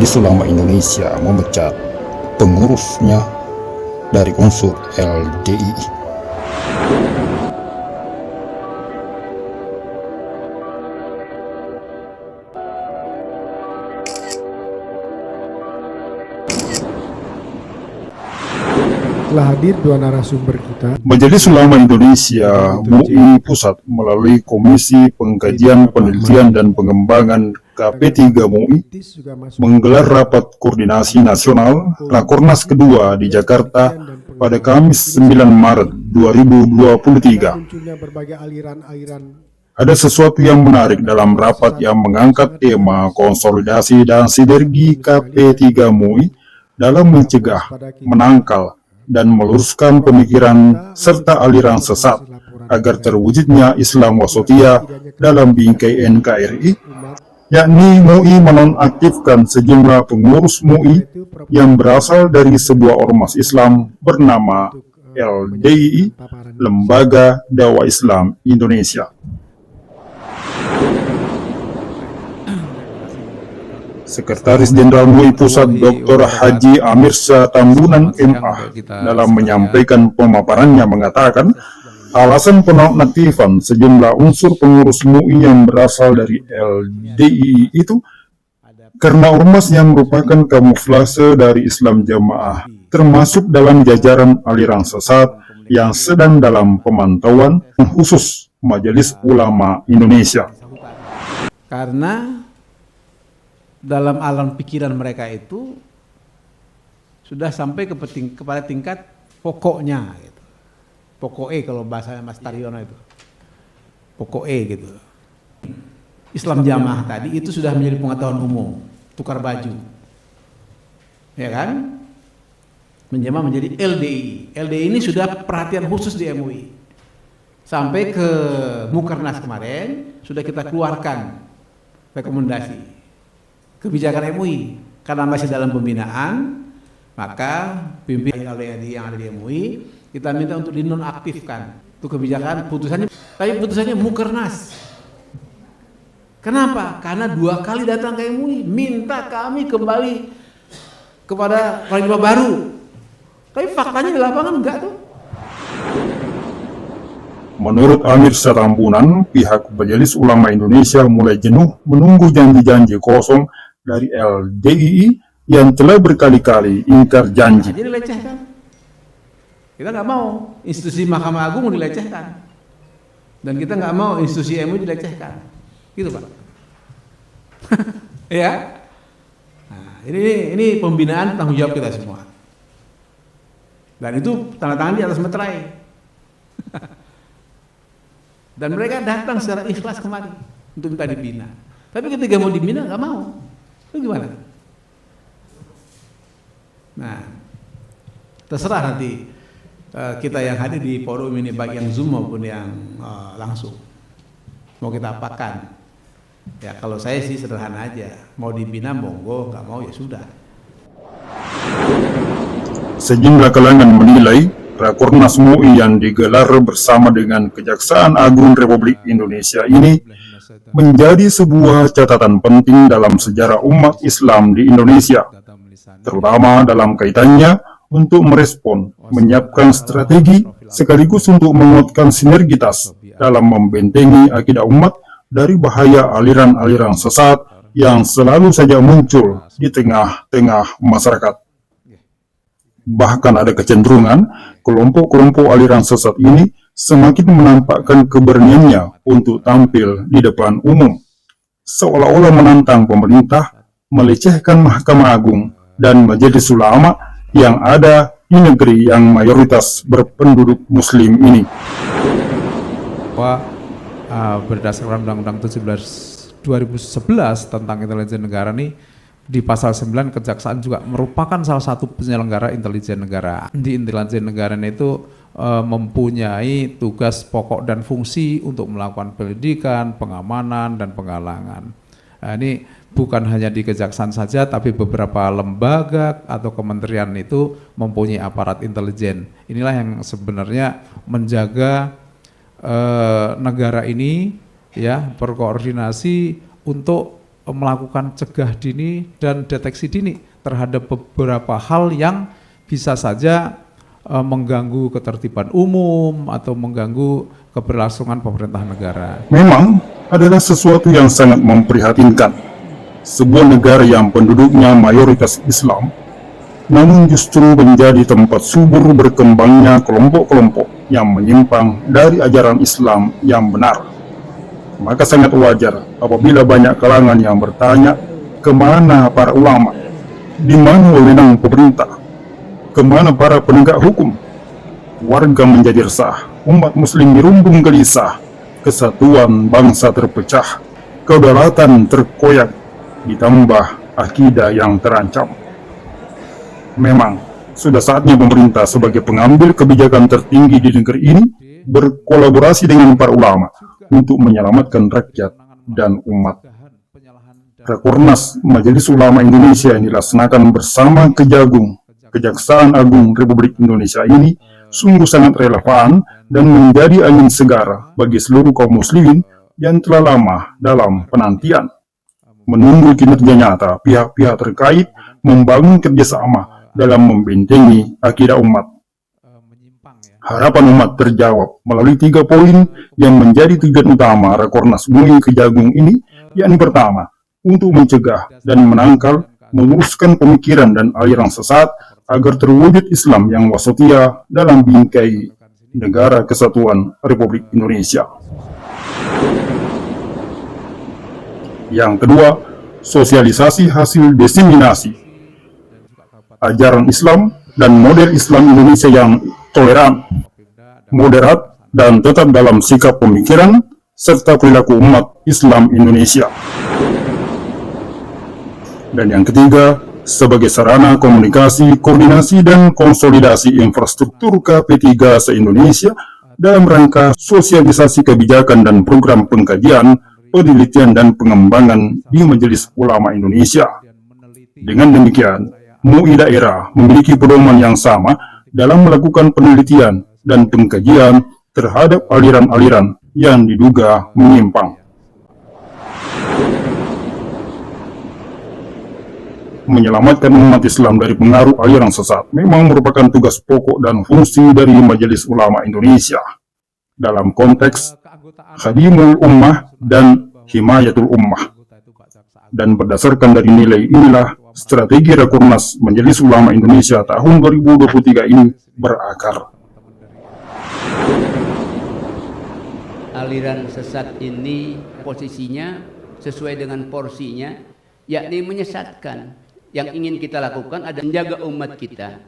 Majelis Ulama Indonesia memecat pengurusnya dari unsur LDII. Telah hadir dua narasumber kita. Majelis Ulama Indonesia MUI Pusat melalui Komisi Pengkajian, Penelitian, dan Pengembangan KP3 MUI menggelar rapat koordinasi nasional Rakornas kedua di Jakarta pada Kamis 9 Maret 2023. Ada sesuatu yang menarik dalam rapat yang mengangkat tema konsolidasi dan sinergi KP3 MUI dalam mencegah, menangkal, dan meluruskan pemikiran serta aliran sesat agar terwujudnya Islam Wasatiyah dalam bingkai NKRI, yakni MUI menonaktifkan sejumlah pengurus MUI yang berasal dari sebuah ormas Islam bernama LDII, Lembaga Dakwah Islam Indonesia. Sekretaris Jenderal MUI Pusat Dr. Haji Amirsyah Tambunan MA dalam menyampaikan pemaparannya mengatakan alasan penonaktifan sejumlah unsur pengurus MUI yang berasal dari LDII itu karena ormas yang merupakan kamuflase dari Islam Jamaah termasuk dalam jajaran aliran sesat yang sedang dalam pemantauan khusus Majelis Ulama Indonesia. Karena dalam alam pikiran mereka itu sudah sampai kepada tingkat pokoknya gitu. Pokoknya kalau bahasanya Mas Taryono itu pokoknya gitu. Islam Jamaah tadi itu sudah menjadi pengetahuan umum, tukar baju ya kan, menjamah menjadi LDI. LDI ini sudah perhatian khusus di MUI sampai ke Mukernas kemarin sudah kita keluarkan rekomendasi kebijakan MUI. Karena masih dalam pembinaan, maka pimpinan LDI yang ada di MUI kita minta untuk dinonaktifkan itu kebijakan putusannya, tapi putusannya Mukernas. Kenapa? Karena 2 kali datang ke MUI minta kami kembali kepada paradigma baru, tapi faktanya di lapangan enggak tuh. Menurut Amirsyah Tambunan, pihak Majelis Ulama Indonesia mulai jenuh menunggu janji-janji kosong dari LDII yang telah berkali-kali ingkar janji. Jadi dilecehkan. Kita nggak mau institusi Mahkamah Agung dilecehkan, dan kita nggak mau institusi MUI dilecehkan, gitu Pak. Ya. Nah, ini pembinaan tanggung jawab kita semua. Dan itu tanda tangan di atas meterai. Dan mereka datang secara ikhlas kemari untuk minta dibina. Tapi ketika mau dibina nggak mau. Itu gimana? Nah, terserah nanti kita yang hadir di forum ini, baik yang Zoom maupun yang langsung. Mau kita apakan? Ya kalau saya sih sederhana aja. Mau dibina monggo, nggak mau ya sudah. Sejumlah kalangan menilai Rakornas MUI yang digelar bersama dengan Kejaksaan Agung Republik Indonesia ini menjadi sebuah catatan penting dalam sejarah umat Islam di Indonesia, terutama dalam kaitannya untuk merespon, menyiapkan strategi, sekaligus untuk menguatkan sinergitas dalam membentengi akidah umat dari bahaya aliran-aliran sesat yang selalu saja muncul di tengah-tengah masyarakat. Bahkan ada kecenderungan kelompok-kelompok aliran sesat ini semakin menampakkan keberaniannya untuk tampil di depan umum, seolah-olah menantang pemerintah melecehkan Mahkamah Agung dan Majelis Ulama yang ada di negeri yang mayoritas berpenduduk Muslim ini. Berdasarkan Undang-Undang 17 2011 tentang intelijen negara nih, di pasal 9 Kejaksaan juga merupakan salah satu penyelenggara intelijen negara. Di intelijen negara itu mempunyai tugas pokok dan fungsi untuk melakukan penyelidikan, pengamanan, dan penggalangan. Nah, ini bukan hanya di Kejaksaan saja, tapi beberapa lembaga atau kementerian itu mempunyai aparat intelijen. Inilah yang sebenarnya menjaga negara ini ya berkoordinasi untuk melakukan cegah dini dan deteksi dini terhadap beberapa hal yang bisa saja mengganggu ketertiban umum atau mengganggu keberlangsungan pemerintah negara. Memang adalah sesuatu yang sangat memprihatinkan. Sebuah negara yang penduduknya mayoritas Islam, namun justru menjadi tempat subur berkembangnya kelompok-kelompok yang menyimpang dari ajaran Islam yang benar. Maka sangat wajar apabila banyak kalangan yang bertanya, kemana para ulama? Di mana wewenang pemerintah? Kemana para penegak hukum? Warga menjadi resah, umat muslim dirumbung gelisah, kesatuan bangsa terpecah, kedaulatan terkoyak, ditambah akidah yang terancam. Memang, sudah saatnya pemerintah sebagai pengambil kebijakan tertinggi di negeri ini berkolaborasi dengan para ulama untuk menyelamatkan rakyat dan umat. Rakornas Majelis Ulama Indonesia yang dilaksanakan bersama Kejaksaan Agung Republik Indonesia ini sungguh sangat relevan dan menjadi angin segar bagi seluruh kaum muslimin yang telah lama dalam penantian. Menunggu kinerja nyata pihak-pihak terkait membangun kerjasama dalam membentengi akidah umat. Harapan umat terjawab melalui 3 poin yang menjadi tujuan utama Rakornas MUI Kejagung ini, yakni pertama, untuk mencegah dan menangkal, meluruskan pemikiran dan aliran sesat agar terwujud Islam yang wasatiyah dalam bingkai Negara Kesatuan Republik Indonesia. Yang kedua, sosialisasi hasil diseminasi ajaran Islam dan model Islam Indonesia yang toleran, moderat, dan tetap dalam sikap pemikiran serta perilaku umat Islam Indonesia. Dan yang ketiga, sebagai sarana komunikasi, koordinasi, dan konsolidasi infrastruktur KP3 se-Indonesia dalam rangka sosialisasi kebijakan dan program pengkajian, penelitian, dan pengembangan di Majelis Ulama Indonesia. Dengan demikian, MUI daerah memiliki pedoman yang sama dalam melakukan penelitian dan pengkajian terhadap aliran-aliran yang diduga menyimpang. Menyelamatkan umat Islam dari pengaruh aliran sesat memang merupakan tugas pokok dan fungsi dari Majelis Ulama Indonesia dalam konteks Khadimul Ummah dan Himayatul Ummah. Dan berdasarkan dari nilai inilah strategi Rakornas Majelis Ulama Indonesia tahun 2023 ini berakar. Aliran sesat ini posisinya sesuai dengan porsinya, yakni menyesatkan. Yang ingin kita lakukan adalah menjaga umat kita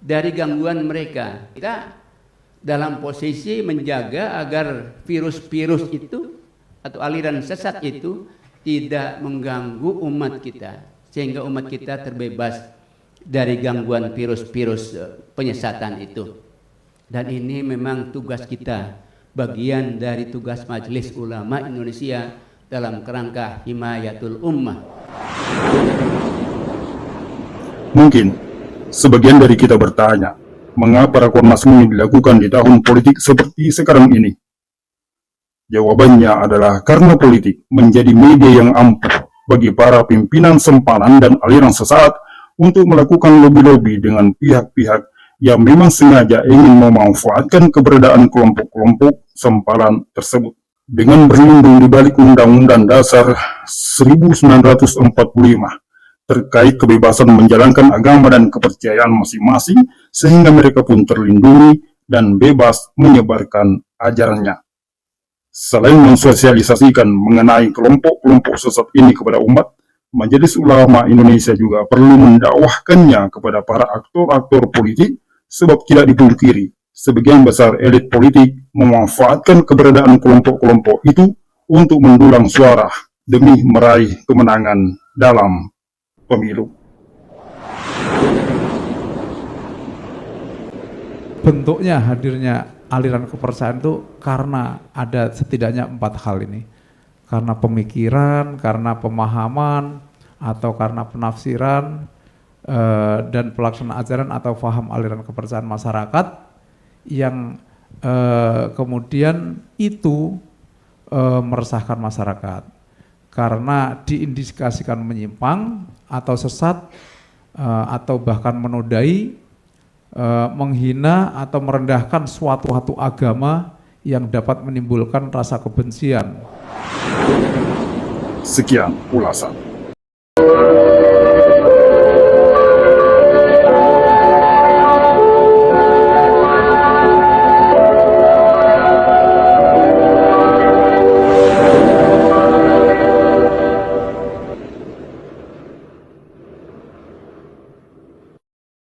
dari gangguan mereka. Kita dalam posisi menjaga agar virus-virus itu atau aliran sesat itu tidak mengganggu umat kita, sehingga umat kita terbebas dari gangguan virus-virus penyesatan itu. Dan ini memang tugas kita, bagian dari tugas Majelis Ulama Indonesia dalam kerangka Himayatul Ummah. Mungkin sebagian dari kita bertanya, mengapa Rakornas MUI dilakukan di tahun politik seperti sekarang ini? Jawabannya adalah karena politik menjadi media yang ampuh bagi para pimpinan sempalan dan aliran sesat untuk melakukan lobby-lobby dengan pihak-pihak yang memang sengaja ingin memanfaatkan keberadaan kelompok-kelompok sempalan tersebut. Dengan berlindung di balik Undang-Undang Dasar 1945 terkait kebebasan menjalankan agama dan kepercayaan masing-masing, sehingga mereka pun terlindungi dan bebas menyebarkan ajarannya. Selain mensosialisasikan mengenai kelompok-kelompok sesat ini kepada umat, Majelis Ulama Indonesia juga perlu mendakwahkannya kepada para aktor-aktor politik, sebab tidak dipungkiri, sebagian besar elit politik memanfaatkan keberadaan kelompok-kelompok itu untuk mendulang suara demi meraih kemenangan dalam pemilu. Bentuknya hadirnya aliran kepercayaan itu karena ada setidaknya 4 hal ini. Karena pemikiran, karena pemahaman, atau karena penafsiran, dan pelaksanaan ajaran atau faham aliran kepercayaan masyarakat yang kemudian itu meresahkan masyarakat. karena diindikasikan menyimpang atau sesat atau bahkan menodai, menghina atau merendahkan suatu agama yang dapat menimbulkan rasa kebencian. Sekian ulasan.